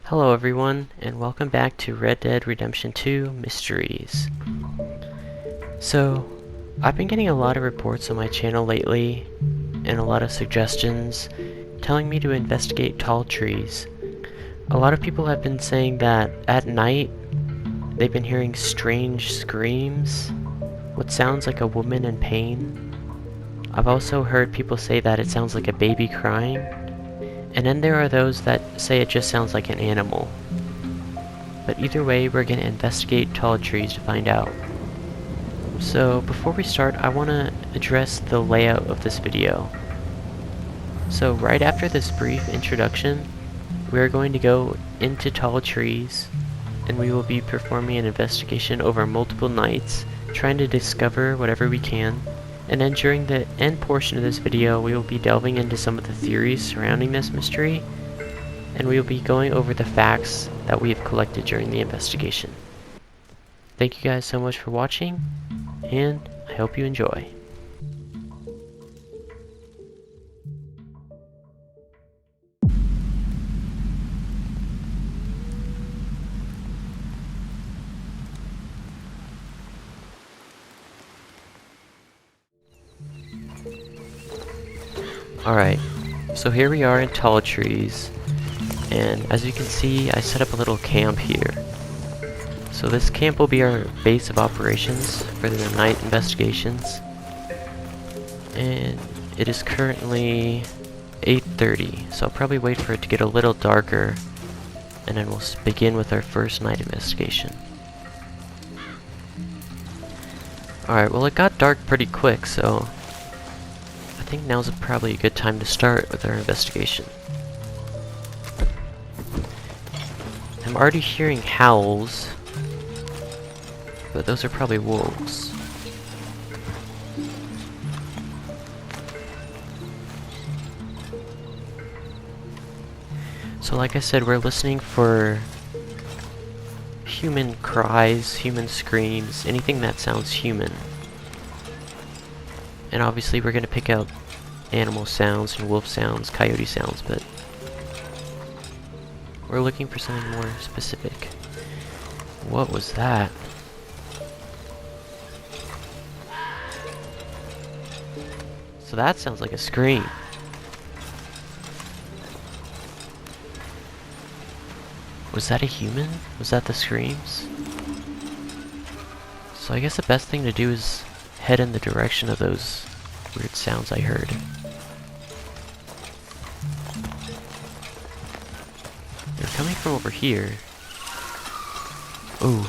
Hello everyone, and welcome back to Red Dead Redemption 2 Mysteries. So, I've been getting a lot of reports on my channel lately, and a lot of suggestions telling me to investigate tall trees. A lot of people have been saying that at night, they've been hearing strange screams, what sounds like a woman in pain. I've also heard people say that it sounds like a baby crying. And then there are those that say it just sounds like an animal. But either way, we're going to investigate tall trees to find out. So before we start, I want to address the layout of this video. So right after this brief introduction, we are going to go into tall trees, and we will be performing an investigation over multiple nights, trying to discover whatever we can. And then during the end portion of this video, we will be delving into some of the theories surrounding this mystery, and we will be going over the facts that we have collected during the investigation. Thank you guys so much for watching, and I hope you enjoy. Alright, so here we are in tall trees, and as you can see, I set up a little camp here. So this camp will be our base of operations for the night investigations, and it is currently 8:30, so I'll probably wait for it to get a little darker, and then we'll begin with our first night investigation. Alright, well it got dark pretty quick, so I think now's probably a good time to start with our investigation. I'm already hearing howls, but those are probably wolves. So like I said, we're listening for human cries, human screams, anything that sounds human. And obviously we're going to pick out animal sounds and wolf sounds, coyote sounds, but we're looking for something more specific. What was that? So that sounds like a scream. Was that a human? Was that the screams? So I guess the best thing to do is head in the direction of those weird sounds I heard. They're coming from over here. Ooh.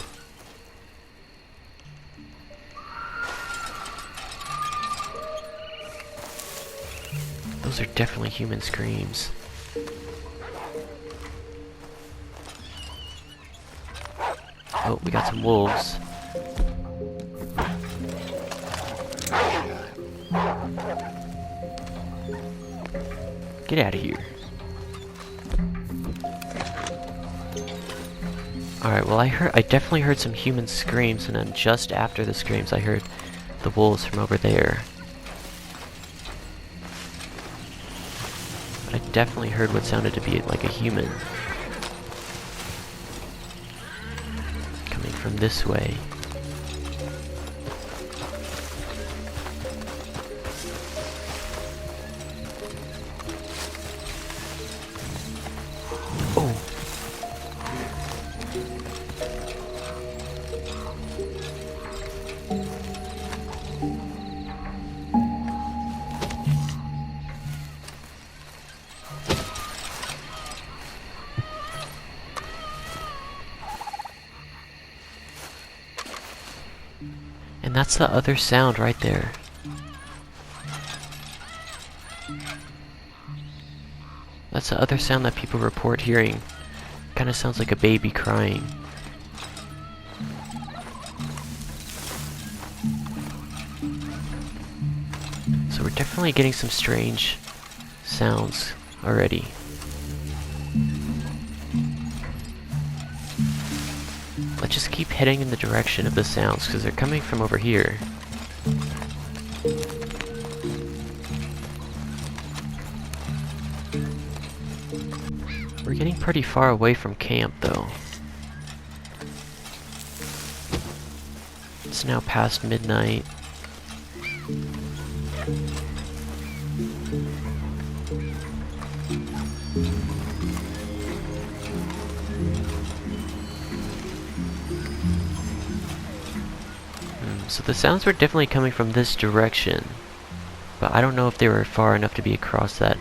Those are definitely human screams. Oh, we got some wolves. Get out of here. Alright, well I definitely heard some human screams, and then just after the screams I heard the wolves from over there. But I definitely heard what sounded to be like a human coming from this way. And that's the other sound right there. That's the other sound that people report hearing. Kinda sounds like a baby crying. So we're definitely getting some strange sounds already. Let's just keep heading in the direction of the sounds, because they're coming from over here. getting pretty far away from camp, though. It's now past midnight. So the sounds were definitely coming from this direction, but I don't know if they were far enough to be across that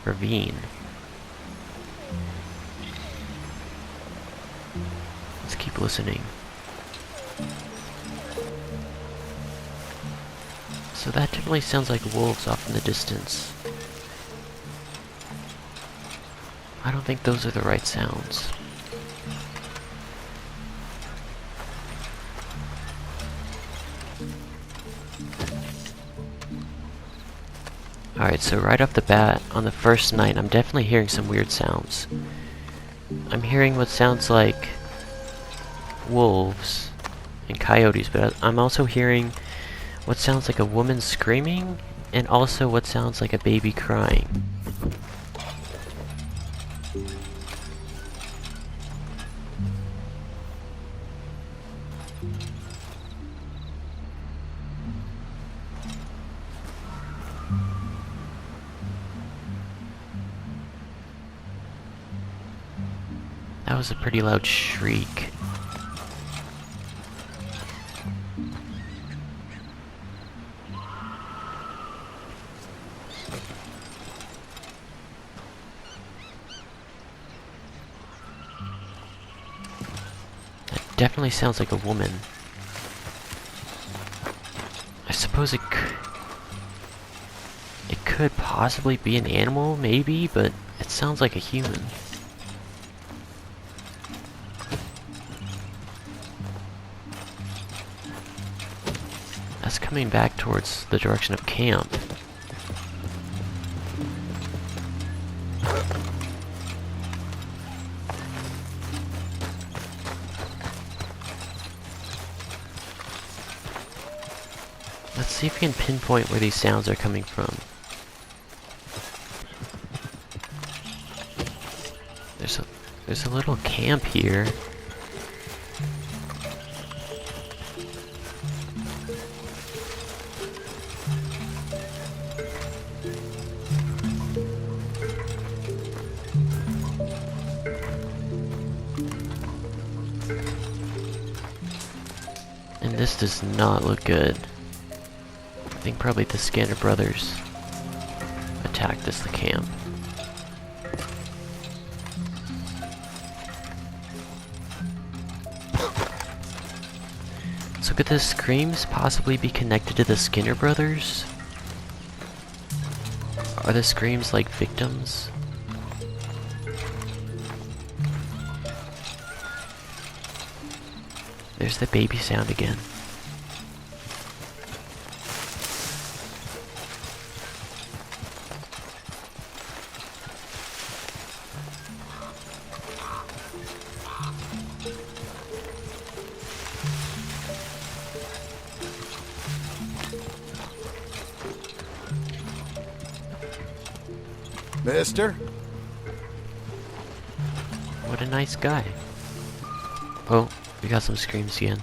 ravine. Let's keep listening. So that definitely sounds like wolves off in the distance. I don't think those are the right sounds. Alright, so right off the bat, on the first night, I'm definitely hearing some weird sounds. I'm hearing what sounds like wolves and coyotes, but I'm also hearing what sounds like a woman screaming, and also what sounds like a baby crying. That was a pretty loud shriek. That definitely sounds like a woman. I suppose it could possibly be an animal, maybe, but it sounds like a human. That's coming back towards the direction of camp. Let's see if we can pinpoint where these sounds are coming from. There's a little camp here. And this does not look good. I think probably the Scanner brothers attacked the camp. So could the screams possibly be connected to the Skinner brothers? Are the screams like victims? There's the baby sound again. Mister? What a nice guy. Oh, we got some screams again.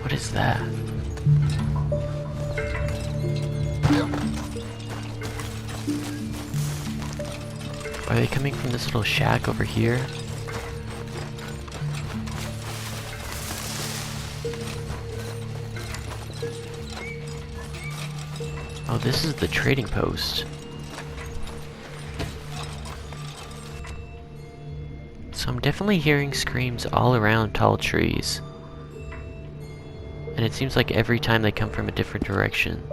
What is that? Are they coming from this little shack over here? Oh, this is the trading post. So I'm definitely hearing screams all around tall trees. And it seems like every time they come from a different direction.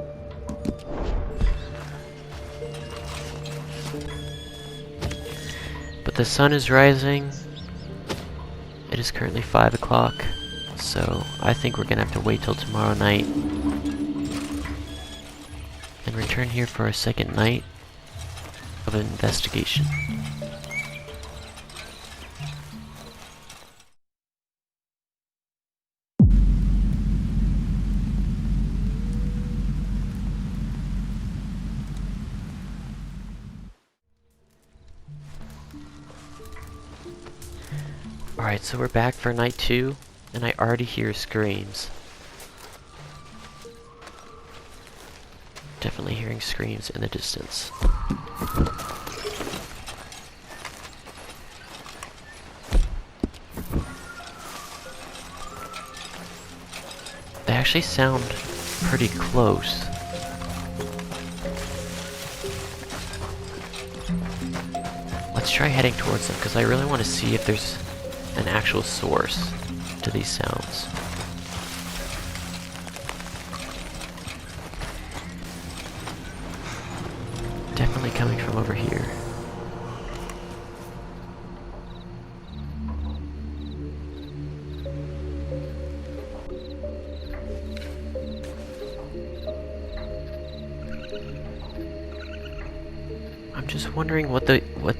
But the sun is rising. It is currently 5 o'clock, So I think we're gonna have to wait till tomorrow night and return here for a second night of investigation. Alright, so we're back for night 2, and I already hear screams. Definitely hearing screams in the distance. They actually sound pretty close. Let's try heading towards them, because I really want to see if there's an actual source to these sounds. Definitely coming from over here. I'm just wondering what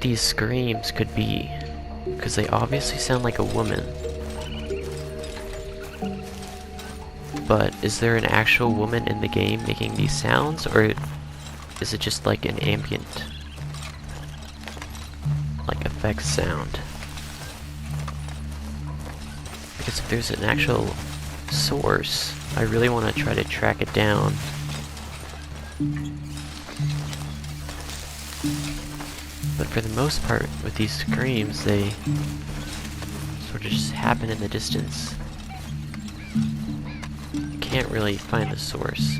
these screams could be, because they obviously sound like a woman. But is there an actual woman in the game making these sounds, or is it just like an ambient, like, effects sound? Because if there's an actual source, I really want to try to track it down. But for the most part, with these screams, they sort of just happen in the distance. Can't really find the source.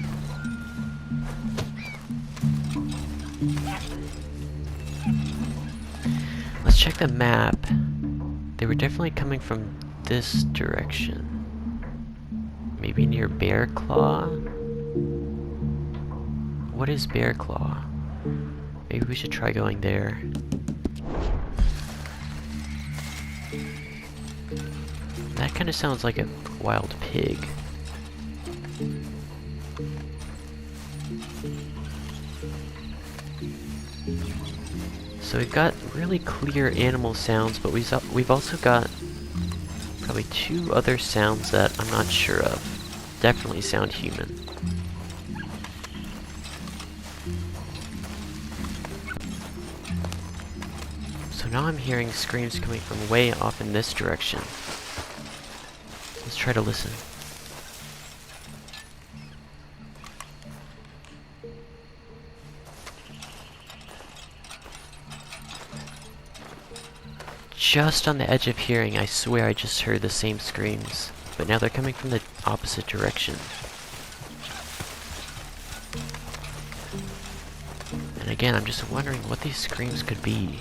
Let's check the map. They were definitely coming from this direction. Maybe near Bear Claw? What is Bear Claw? Maybe we should try going there. That kind of sounds like a wild pig. So we've got really clear animal sounds, but we've also got probably 2 other sounds that I'm not sure of. Definitely sound human. So now I'm hearing screams coming from way off in this direction. Let's try to listen. Just on the edge of hearing, I swear I just heard the same screams, but now they're coming from the opposite direction. And again, I'm just wondering what these screams could be.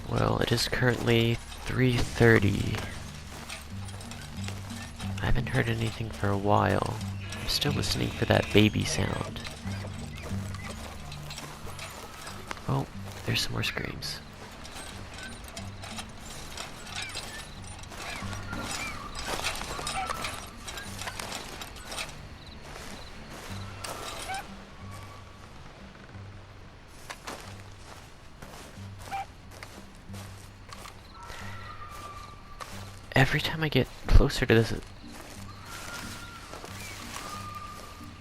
Well, it is currently 3:30. I haven't heard anything for a while. I'm still listening for that baby sound. Oh, there's some more screams. Every time I get closer to this...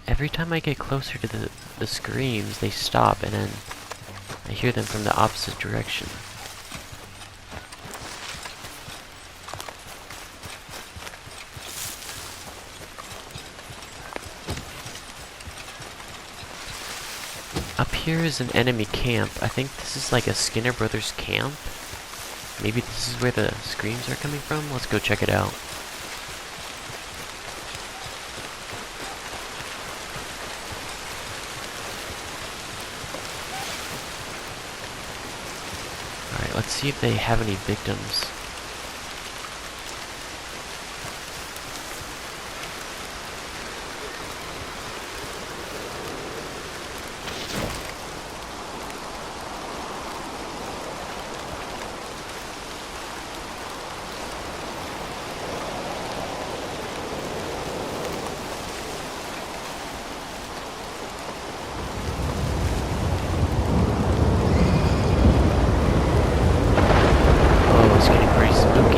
Every time I get closer to the screams, they stop, and then I hear them from the opposite direction. Up here is an enemy camp. I think this is like a Skinner Brothers camp. Maybe this is where the screams are coming from? Let's go check it out. see if they have any victims.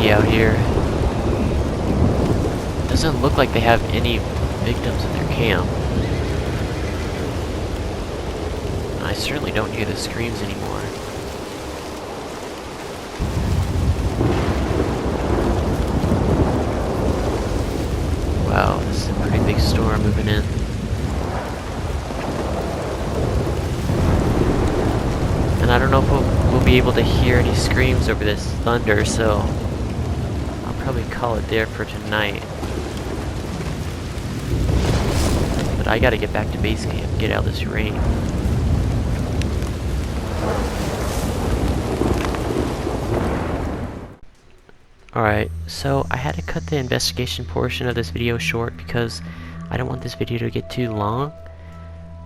Out here. Doesn't look like they have any victims in their camp. I certainly don't hear the screams anymore. Wow, this is a pretty big storm moving in. And I don't know if we'll be able to hear any screams over this thunder, so probably call it there for tonight. But I gotta get back to base camp, get out of this rain. Alright, so I had to cut the investigation portion of this video short because I don't want this video to get too long.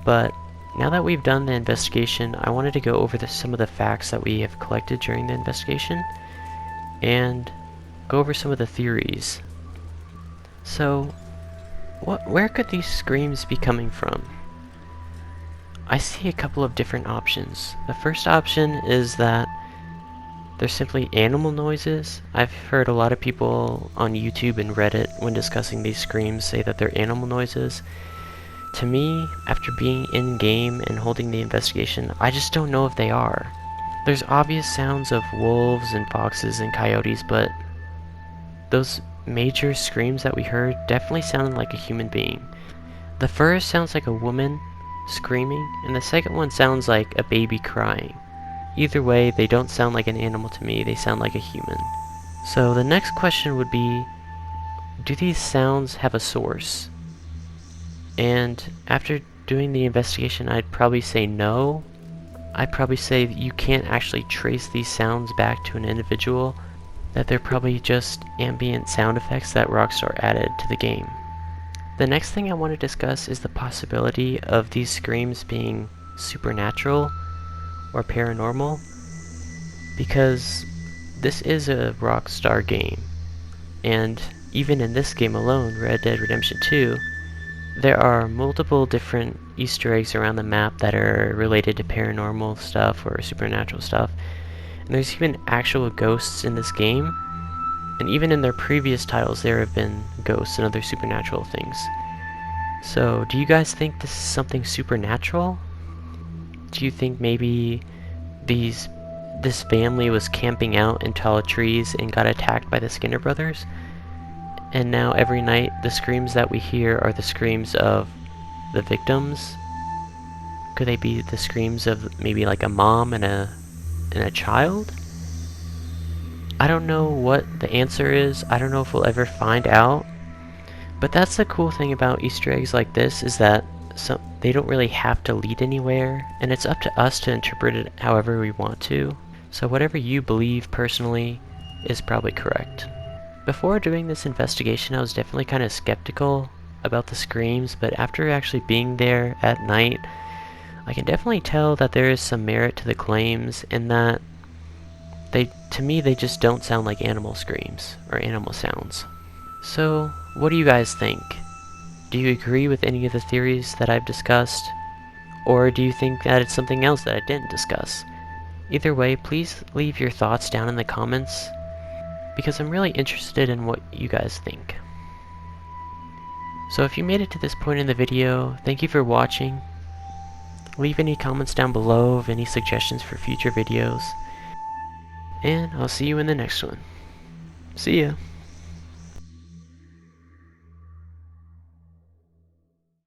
But now that we've done the investigation, I wanted to go over some of the facts that we have collected during the investigation and go over some of the theories. So, where could these screams be coming from? I see a couple of different options. The first option is that they're simply animal noises. I've heard a lot of people on YouTube and Reddit, when discussing these screams, say that they're animal noises. To me, after being in-game and holding the investigation, I just don't know if they are. There's obvious sounds of wolves and foxes and coyotes, but those major screams that we heard definitely sounded like a human being. The first sounds like a woman screaming, and the second one sounds like a baby crying. Either way, they don't sound like an animal to me, they sound like a human. So the next question would be, do these sounds have a source? And after doing the investigation, I'd probably say no. I'd probably say that you can't actually trace these sounds back to an individual, that they're probably just ambient sound effects that Rockstar added to the game. The next thing I want to discuss is the possibility of these screams being supernatural or paranormal, because this is a Rockstar game, and even in this game alone, Red Dead Redemption 2, there are multiple different Easter eggs around the map that are related to paranormal stuff or supernatural stuff. And there's even actual ghosts in this game, and even in their previous titles there have been ghosts and other supernatural things. So, do you guys think this is something supernatural? Do you think maybe this family was camping out in tall trees and got attacked by the Skinner brothers? And now every night the screams that we hear are the screams of the victims? Could they be the screams of maybe like a mom and a child? I don't know what the answer is. I don't know if we'll ever find out. But that's the cool thing about Easter eggs like this, is that they don't really have to lead anywhere, and it's up to us to interpret it however we want to. So whatever you believe personally is probably correct. Before doing this investigation, I was definitely kind of skeptical about the screams, but after actually being there at night, I can definitely tell that there is some merit to the claims, in that to me they just don't sound like animal screams or animal sounds. So, what do you guys think? Do you agree with any of the theories that I've discussed? Or do you think that it's something else that I didn't discuss? Either way, please leave your thoughts down in the comments, because I'm really interested in what you guys think. So if you made it to this point in the video, thank you for watching. Leave any comments down below of any suggestions for future videos. And I'll see you in the next one. See ya!